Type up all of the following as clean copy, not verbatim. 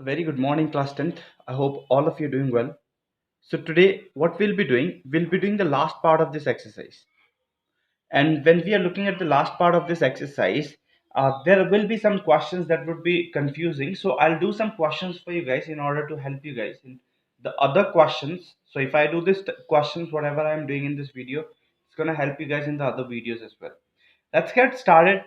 A very good morning, class 10th. I hope all of you are doing well. So today, what we'll be doing the last part of this exercise. And when we are looking at the last part of this exercise, there will be some questions that would be confusing. So I'll do some questions for you guys in order to help you guys in the other questions. So if I do this questions, whatever I'm doing in this video, it's gonna help you guys in the other videos as well. Let's get started.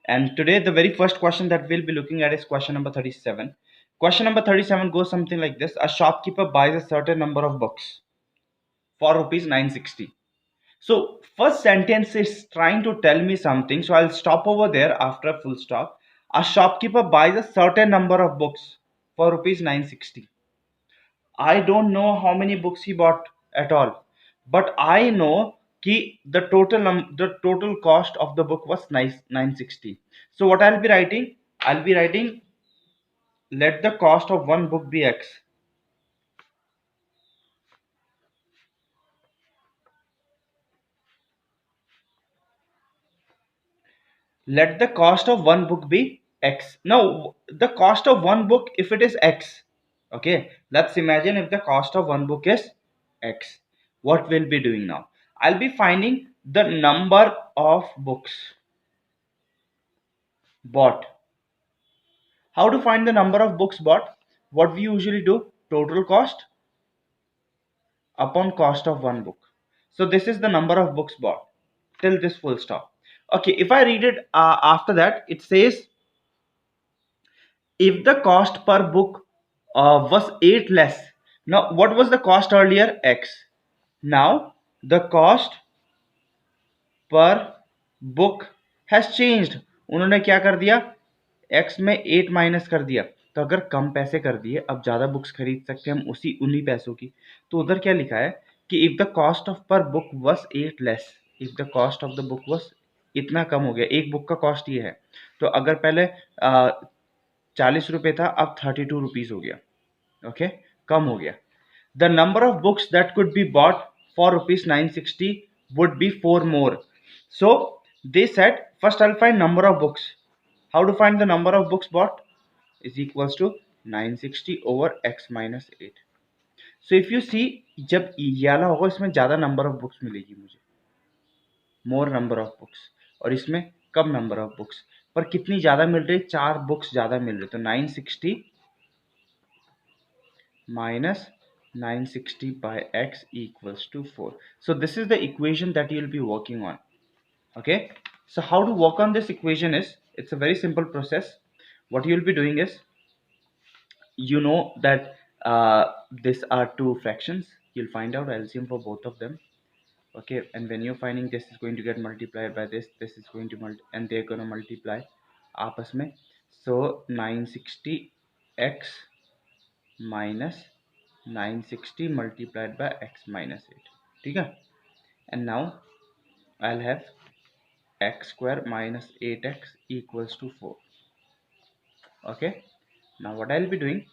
And today, the very first question that we'll be looking at is question number 37. Question number 37 goes something like this: a shopkeeper buys a certain number of books for rupees 960. So first sentence is trying to tell me something. So I'll stop over there after a full stop. A shopkeeper buys a certain number of books for rupees 960. I don't know how many books he bought at all, but I know the total cost of the book was 960. So what I'll be writing? I'll be writing, let the cost of one book be X. Let the cost of one book be X. Now, the cost of one book, if it is X, okay, let's imagine if the cost of one book is X. What we'll be doing now? I'll be finding the number of books bought. How to find the number of books bought? What we usually do, total cost upon cost of one book. So this is the number of books bought till this full stop. Okay, if I read it after that, it says if the cost per book was 8 less. Now what was the cost earlier? X. Now the cost पर book has changed. उन्होंने क्या कर दिया? X में 8 minus कर दिया. तो अगर कम पैसे कर दिए, अब ज़्यादा बुक्स खरीद सकते हैं हम उन्हीं पैसों की. तो उधर क्या लिखा है कि इफ़ द कॉस्ट ऑफ पर book was 8 less, if the cost of the book was इतना कम हो गया, एक बुक का कॉस्ट ये है. तो अगर पहले 40 रुपये था, अब 32 रुपीज़ हो गया. ओके, कम हो गया. The number of books that could be bought for rupees 960 would be 4 more. So they said first I'll find number of books. How to find the number of books bought? Is equals to 960 over x minus 8. So if you see, जब ये वाला होगा इसमें ज़्यादा number of books मिलेगी मुझे, more number of books, और इसमें कम number of books. पर कितनी ज़्यादा मिल रही? 4 books ज़्यादा मिल रही. तो 960 minus 960 by x equals to 4. So this is the equation that you'll be working on. Okay, so how to work on this equation is, it's a very simple process. What you'll be doing is, you know that these are two fractions. You'll find out LCM for both of them. Okay, and when you're finding, this is going to get multiplied by this is going to and they're going to multiply आपस में. So 960x minus 960 multiplied by x minus 8. ठीक है? And now I'll have x square minus 8x equals to 4. Okay, now what I'll be doing,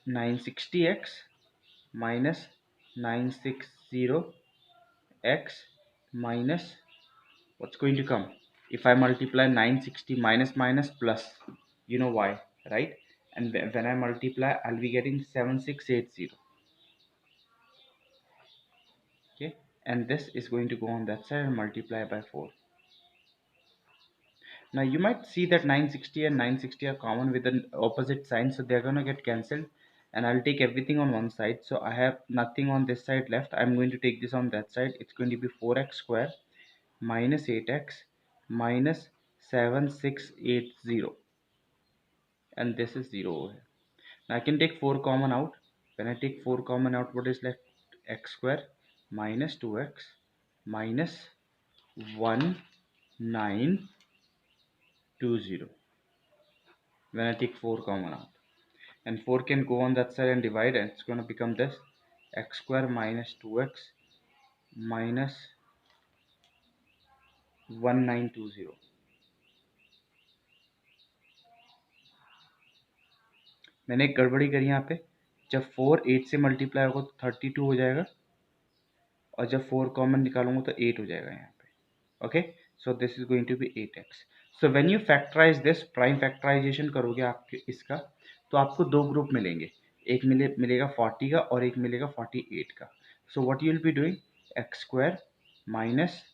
960x minus 960x minus, what's going to come if I multiply 960 minus minus plus, you know why, right? And when I multiply, I'll be getting 7680. Okay, and this is going to go on that side and multiply by 4. Now you might see that 960 and 960 are common with an opposite sign, so they're gonna get cancelled, and I'll take everything on one side. So I have nothing on this side left. I'm going to take this on that side. It's going to be 4x square minus 8x minus 7680, and this is 0 over here. Now I can take 4 common out. When I take 4 common out, what is left? X square minus 2x minus 1920. When I take 4 common out, and 4 can go on that side and divide, and it's going to become this: x square minus 2x minus 1920. मैंने एक गड़बड़ी करी यहाँ पे. जब 4 8 से multiply होगा तो 32 हो जाएगा, और जब 4 कॉमन निकालूंगा तो 8 हो जाएगा यहाँ पे. Okay, so this is going to be 8x. So when you factorise this, prime factorisation करोगे आपके इसका, तो आपको दो ग्रुप मिलेंगे, एक मिलेगा 40 का और एक मिलेगा 48 का. So what you will be doing, x square minus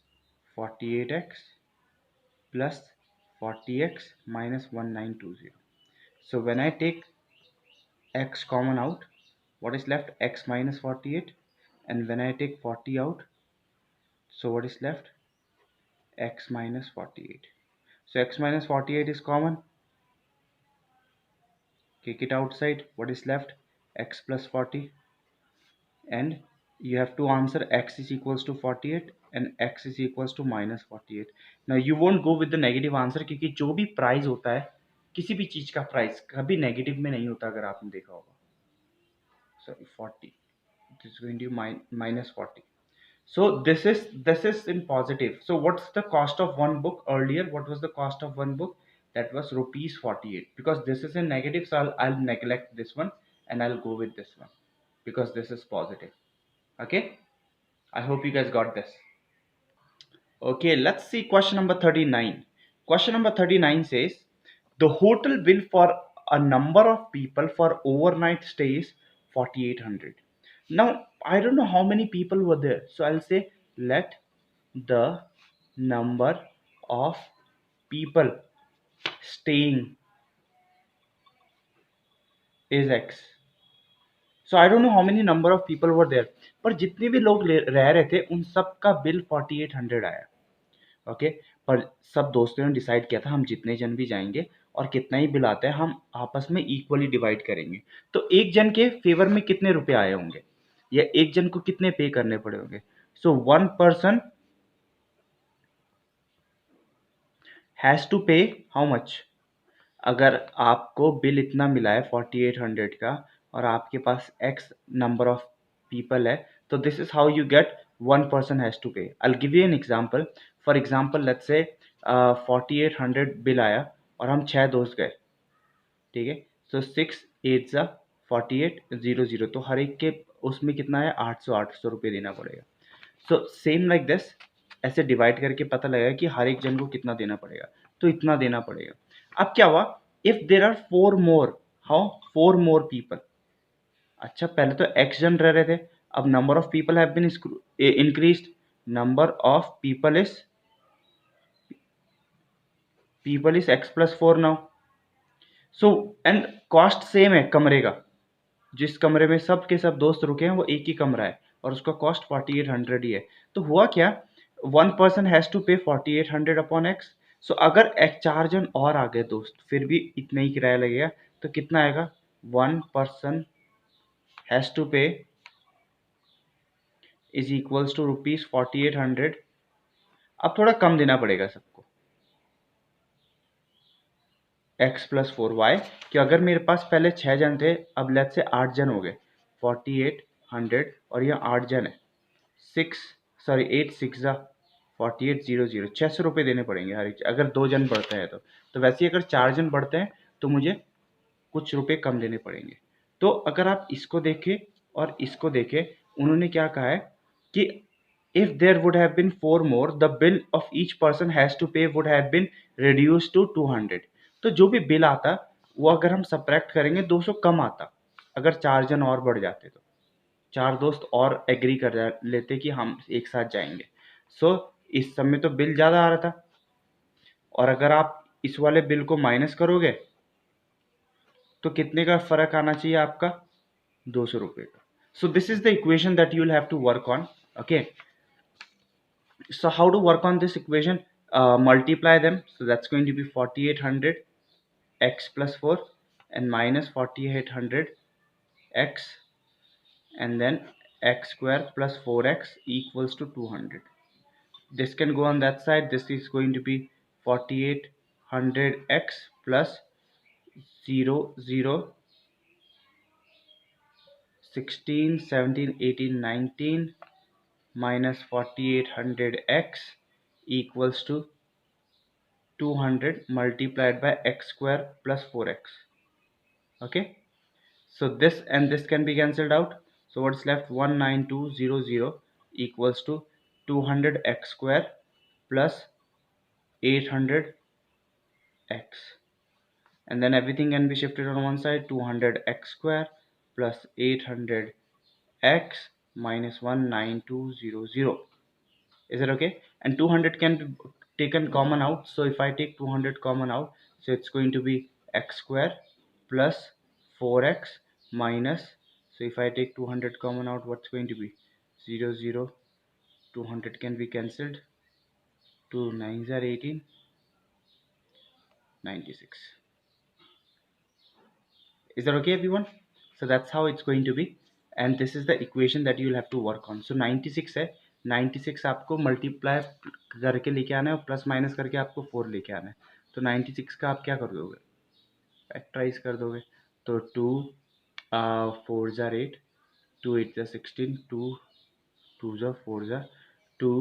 48x plus 40x minus 1920. So when I take x common out, what is left? X minus 48. And when I take 40 out, so what is left? X minus 48. So x minus 48 is common. Kick it outside. What is left? X plus 40. And you have to answer x is equals to 48 and x is equals to minus 48. Now you won't go with the negative answer, क्योंकि जो भी price होता है, किसी भी चीज का price कभी नेगेटिव में नहीं होता, अगर आपने देखा होगा. Sorry, 40, this is going to be minus 40. So this is in positive. So what's the cost of one book? Earlier what was the cost of one book? That was rupees 48. Because this is in negative, so I'll neglect this one and I'll go with this one because this is positive. Okay, I hope you guys got this. Okay, let's see question number 39. Question number 39 says the hotel bill for a number of people for overnight stay is 4800. Now, I don't know how many people were there. So I'll say let the number of people staying is X. So I don't know how many number of people were there. पर जितने भी लोग रह रहे थे उन सब का बिल 4800 आया. ओके, पर सब दोस्तों ने डिसाइड किया था हम जितने जन भी जाएंगे और कितना ही बिल आता है हम आपस में इक्वली डिवाइड करेंगे. तो एक जन के फेवर में कितने रुपए आए होंगे या एक जन को कितने पे करने पड़े होंगे. So one person has to pay how much. अगर आपको बिल इतना मिला है 4800 का और आपके पास एक्स नंबर ऑफ पीपल है, तो this is how you get one person has to pay. I will give you an example. For example let's say 4800 bill आया और हम 6 दोस्त गए. ठीक है, सो 6 8 ज़ा 48 0 0, तो हर एक के उसमें कितना है 800 रुपये देना पड़ेगा. सो सेम लाइक दिस, ऐसे डिवाइड करके पता लगेगा कि हर एक जन को कितना देना पड़ेगा, तो इतना देना पड़ेगा. अब क्या हुआ, if there are 4 more, how 4 more people. अच्छा, पहले तो एक्स जन रह रहे थे, अब number of people have been increased. Number of people is x plus 4 now. So and cost same है कमरे का, जिस कमरे में सब के सब दोस्त रुके हैं वो एक ही कमरा है और उसका कॉस्ट 4800 ही है. तो हुआ क्या, वन पर्सन हैज़ टू पे 4800 अपॉन एक्स. सो अगर एक 4 जन और आ गए दोस्त, फिर भी इतना ही किराया लगेगा. तो कितना आएगा, वन पर्सन हैज़ टू पे इज इक्वल्स टू रुपीज़ 4800. अब थोड़ा कम देना पड़ेगा सबको, एक्स प्लस 4 वाई. कि अगर मेरे पास पहले 6 जन थे, अब लेट्स से 8 जन हो गए, 4800 और यहाँ 8 जन है, 8 6 ज़ा 48 0 0, 600 रुपये देने पड़ेंगे हर एक, अगर 2 जन बढ़ते हैं तो वैसे ही अगर 4 जन बढ़ते हैं तो मुझे कुछ रुपए कम देने पड़ेंगे. तो अगर आप इसको देखें और इसको देखें, उन्होंने क्या कहा है कि if there would have been 4 more, the bill of each person has to pay would have been reduced to 200. तो जो भी बिल आता वो अगर हम सब्ट्रैक्ट करेंगे 200 कम आता, अगर 4 जन और बढ़ जाते तो 4 दोस्त और एग्री कर लेते कि हम एक साथ जाएंगे. सो इस समय तो बिल ज़्यादा आ रहा था, और अगर आप इस वाले बिल को माइनस करोगे तो कितने का फ़र्क आना चाहिए आपका, 200 रुपये का. So this is the equation that you will have to work on. Okay, so how to work on this equation, multiply them. So that's going to be 4800 x plus 4 and minus 4800 x, and then x square plus 4x equals to 200. This can go on that side. This is going to be 4800x plus 0 0 16 17 18 19 minus 4800x equals to 200 multiplied by x square plus 4x. Okay, so this and this can be cancelled out. So what's left, 19200 equals to 200 x square plus 800 x, and then everything can be shifted on one side. 200x square plus 800x minus 19200. Is it okay? And 200 can be taken common out. So if I take 200 common out, so it's going to be x square plus 4x minus, so if I take 200 common out, what's going to be 0 0, 200 can be cancelled, 2 9s are 18, 96. Is that okay, everyone? So that's how it's going to be, and this is the equation that you'll have to work on. So 96 है, 96 आपको multiply करके लेके आना है और plus minus करके आपको 4 लेके आना है. तो 96 का आप क्या कर दोगे, फैक्टराइज कर दोगे. तो 2 4 जार 8, 2 8 जार 16, 2 2 जार 4 जार 2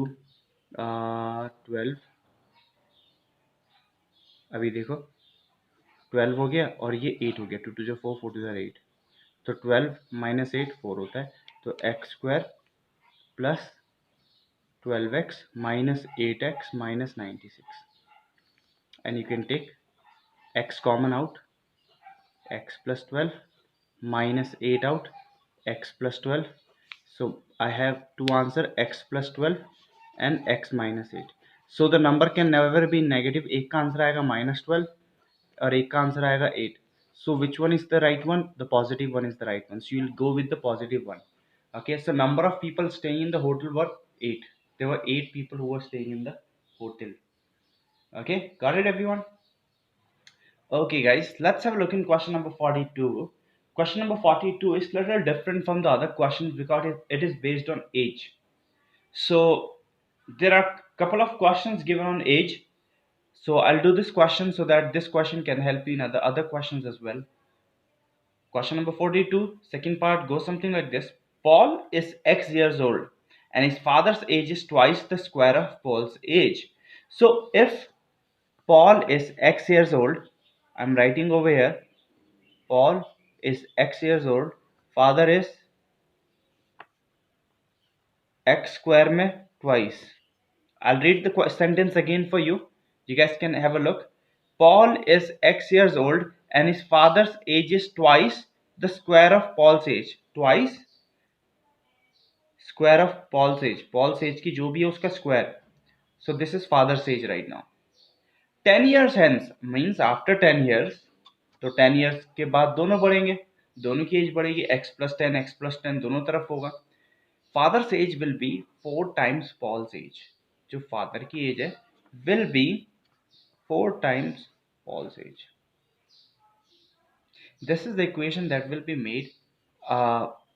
12. अभी देखो 12 हो गया और ये 8 हो गया. 2 2 जार 4, 4 2 जार 8. तो 12 माइनस 8 4 होता है. तो x square plus 12x minus 8x minus 96, and you can take x common out, x plus 12 minus 8 out, x plus 12. So I have two answer, x plus 12 and x minus 8. So the number can never be negative. एक का answer आएगा -12 और एक का answer आएगा 8. So which one is the right one? The positive one is the right one. So you'll go with the positive one. Okay, so number of people staying in the hotel were 8. There were 8 people who were staying in the hotel. Okay, got it, everyone? Okay, guys, let's have a look in question number 42. Question number 42 is little different from the other questions because it is based on age. So there are couple of questions given on age. So I'll do this question so that this question can help you in other questions as well. Question number 42, second part goes something like this. Paul is X years old and his father's age is twice the square of Paul's age. So if Paul is X years old, I'm writing over here, Paul is X years old, father is X square में twice. I'll read the sentence again for you. You guys can have a look. Paul is X years old and his father's age is twice the square of Paul's age. Twice square of Paul's age. Paul's age की जो भी है उसका square. So this is father's age right now. 10 years hence means after 10 years. तो 10 years के बाद दोनों बढ़ेंगे, दोनों की एज बढ़ेगी. x plus 10 x plus 10 दोनों तरफ होगा. Father's age will be 4 times Paul's age. जो father की एज है will be 4 times Paul's age. This is the equation that will be made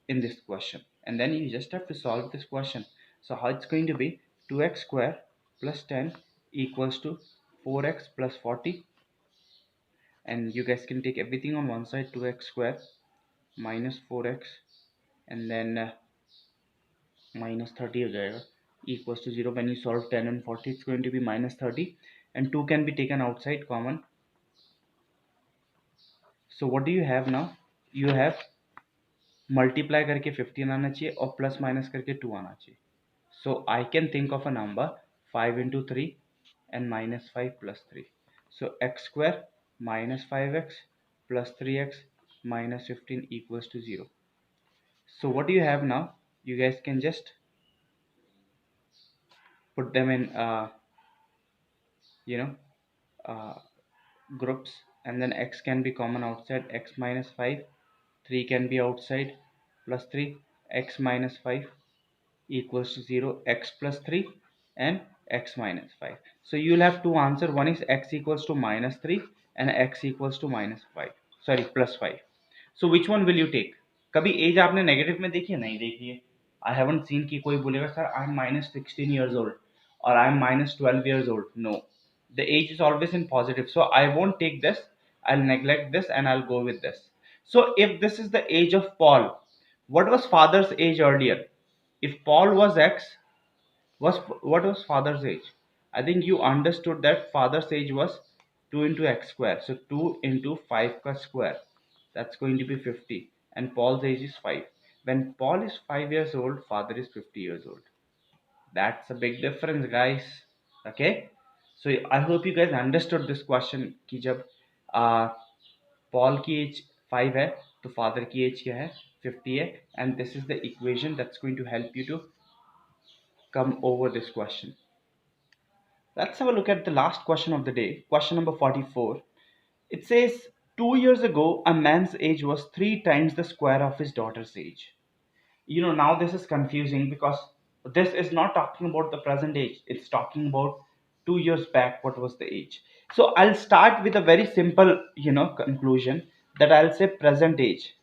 in this question, and then you just have to solve this question. So how it's going to be, 2x square plus 10 equals to 4x plus 40, and you guys can take everything on one side. 2x square minus 4x and then minus 30 हो जाएगा, equals to 0. When you solve 10 and 40, it's going to be minus 30 and 2 can be taken outside common. So what do you have now? You have multiply करके 15 आना चाहिए और plus minus करके 2 आना चाहिए. So I can think of a number 5 into 3 and minus 5 plus 3. So x square minus 5x plus 3x minus 15 equals to 0. So what do you have now? You guys can just put them in uh, groups, and then x can be common outside. X minus 5, 3 can be outside, plus 3, x minus 5 equals to 0, x plus 3 and x minus 5. So you will have two answer. One is x equals to minus 3 and x equals to minus 5, sorry plus 5. So which one will you take? कभी as आपने negative में देखी है? नहीं देखी है. I haven't seen कि कोई बोलेगा sir I am -16 years old or I am -12 years old. No, the age is always in positive. So I won't take this, I'll neglect this and I'll go with this. So if this is the age of Paul, what was father's age earlier? If Paul was X, what was father's age? I think you understood that father's age was 2 into x square. So 2 into 5 ka square, that's going to be 50, and Paul's age is 5. When Paul is 5 years old, father is 50 years old. That's a big difference, guys. Okay, So I hope you guys understood this question कि जब Paul की as 5 है तो father की as क्या है 50 है, and this is the equation that's going to help you to come over this question. Let's have a look at the last question of the day, question number 44. It says 2 years ago a man's age was 3 times the square of his daughter's age. Now this is confusing because this is not talking about the present age, it's talking about 2 years back what was the age. So I'll start with a very simple conclusion, that I'll say present age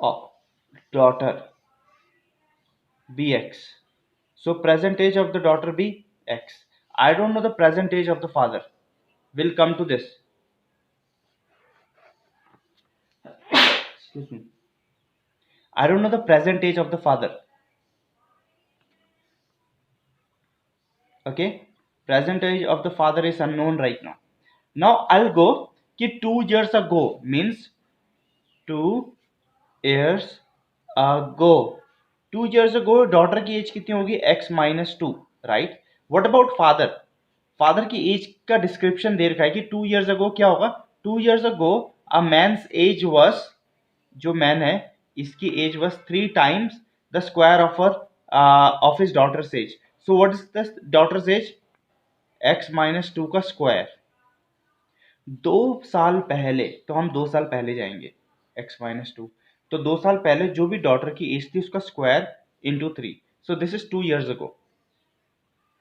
of daughter be x. So present age of the daughter be x. I don't know the present age of the father. We'll come to this. Excuse me. I don't know the present age of the father. Okay, present age of the father is unknown right now. Now I'll go कि 2 years ago means 2 years ago. 2 years ago daughter की as कितनी होगी x-2, right. What about father? Father की as का description दे रखा है कि 2 years ago क्या होगा. 2 years ago a man's age was, जो मैन है इसकी age was 3 times the square of his daughter's age. So what is the daughter's age? x-2 का स्क्वायर. 2 साल पहले, तो हम 2 साल पहले जाएंगे. x-2, तो 2 साल पहले जो भी डॉटर की एज थी उसका square into 3. So this is 2 years ago.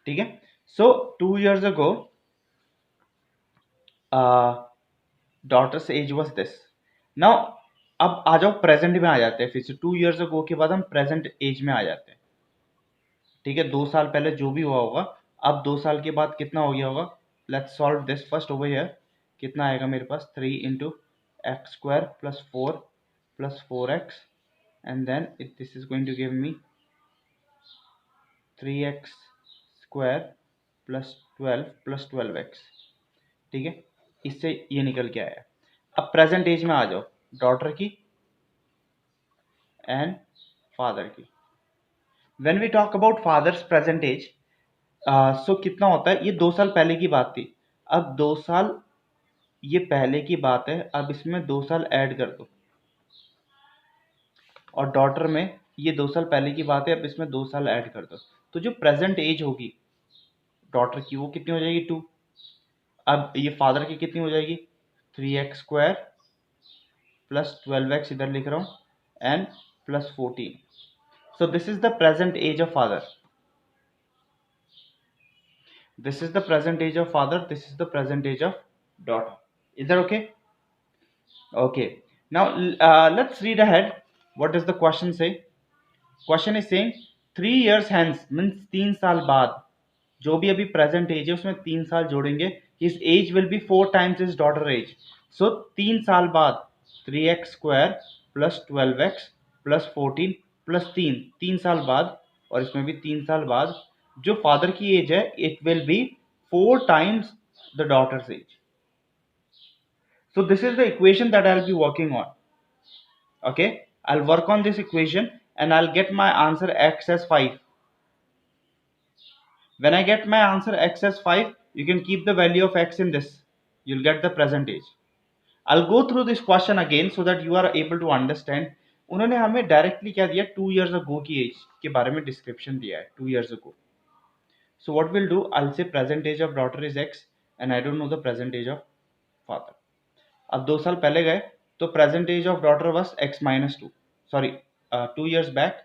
ठीक है. सो 2 years ago daughters as was this. Now अब आ जाओ प्रेजेंट में आ जाते हैं. फिर से 2 years ago के बाद हम प्रेजेंट एज में आ जाते हैं. ठीक है, 2 साल पहले जो भी हुआ होगा, अब 2 साल के बाद कितना हो गया होगा. Let's solve this first over here. कितना आएगा मेरे पास 3 into x square plus 4x, and then this is going to give me 3x square plus 12 plus 12x. ठीक है, इससे ये निकल के आया. अब प्रेजेंट एज में आ जाओ, डॉटर की एंड फादर की. When we talk about fathers present age, so कितना होता है, ये 2 साल पहले की बात थी. अब 2 साल ये पहले की बात है, अब इसमें 2 साल ऐड कर दो. और डॉटर में ये 2 साल पहले की बात है, अब इसमें 2 साल ऐड कर दो. तो जो प्रेजेंट एज होगी डॉटर की वो कितनी हो जाएगी 2. अब ये फादर की कितनी हो जाएगी 3x स्क्वायर प्लस 12x इधर लिख रहा हूँ and plus 14. So this is the present age of father. This is the present age of father. This is the present age of daughter. Is that okay? Okay. Now let's read ahead. What does the question say? Question is saying 3 years hence means 3 साल बाद. जो भी अभी present as है उसमें 3 साल जोड़ेंगे. His age will be 4 times his daughter age. So 3 साल बाद 3x square plus 12x plus 14 plus 3 साल बाद, और इसमें भी 3 साल बाद जो फादर की एज है it will be 4 times the daughter's age. So this is the equation that I'll be working on. Okay, I'll work on this equation and I'll get my answer x as 5. When I get my answer x as 5, you can keep the value of x in this. You'll get the present age. I'll go through this question again so that you are able to understand. उन्होंने हमें directly क्या दिया 2 years ago की as के बारे में description दिया है 2 years ago. So what we'll do, I'll say present age of daughter is x and I don't know the present age of father. अब 2 साल पहले गए तो present age of daughter was x-2. Sorry, 2 years back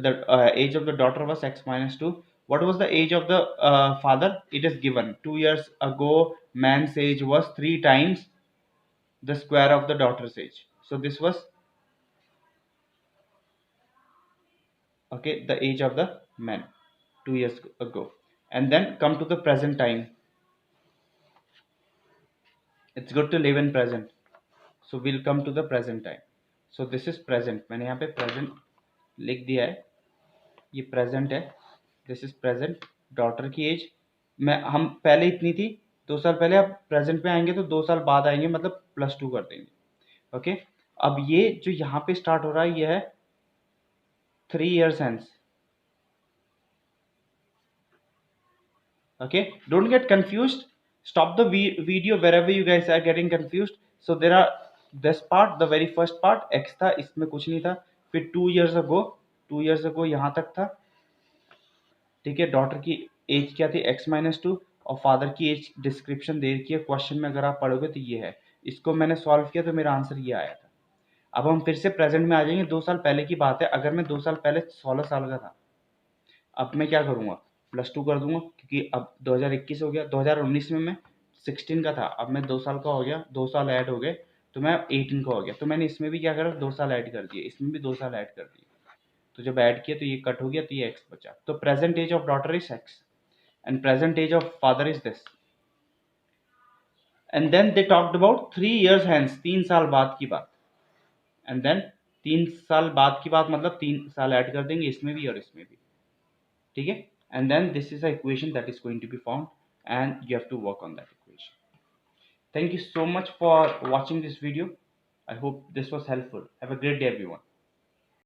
the age of the daughter was x-2. What was the age of the father? It is given 2 years ago man's age was 3 times the square of the daughter's age. So this was okay the age of the man 2 years ago. And then come to the present time. It's good to live in present. So we'll come to the present time. So this is present. मैंने यहाँ पे present लिख दिया है. ये present है. This is present. Daughter की as मैं हम पहले इतनी थी 2 साल पहले. अब प्रेजेंट में आएंगे तो 2 साल बाद आएंगे, मतलब +2 कर देंगे. ओके. अब ये जो यहाँ पे स्टार्ट हो रहा है ये है 3 years hence. Okay, don't get confused. Stop the video wherever you guys are getting confused. So there are this part, the very first part x था, इसमें कुछ नहीं था. फिर 2 years ago यहाँ तक था. ठीक है, डॉटर की एज क्या थी x-2 और फादर की एज डिस्क्रिप्शन दे रखी है क्वेश्चन में, अगर आप पढ़ोगे तो ये है. इसको मैंने सॉल्व किया तो मेरा आंसर ये आया था. अब हम फिर से प्रेजेंट में आ जाएंगे. 2 साल पहले की बात है. अगर मैं 2 साल पहले 16 साल का था, अब मैं क्या करूंगा, +2 कर दूंगा, क्योंकि अब 2021 हो गया. 2019 में मैं 16 का था, अब मैं 2 साल का हो गया, 2 साल ऐड हो गए तो मैं 18 का हो गया. तो मैंने इसमें भी क्या करा, 2 साल ऐड कर दिए, इसमें भी 2 साल ऐड कर दिए. तो जब ऐड किया तो ये कट हो गया, तो ये एक्स बचा. तो present age of daughter is x and present age of father is this. And then they talked about 3 years hence, 3 साल बाद की बात. एंड देन 3 साल बाद की बात मतलब 3 साल ऐड कर देंगे इसमें भी और इसमें भी. ठीक है, and then this is a equation that is going to be found and you have to work on that equation. Thank you so much for watching this video. I hope this was helpful. Have a great day everyone.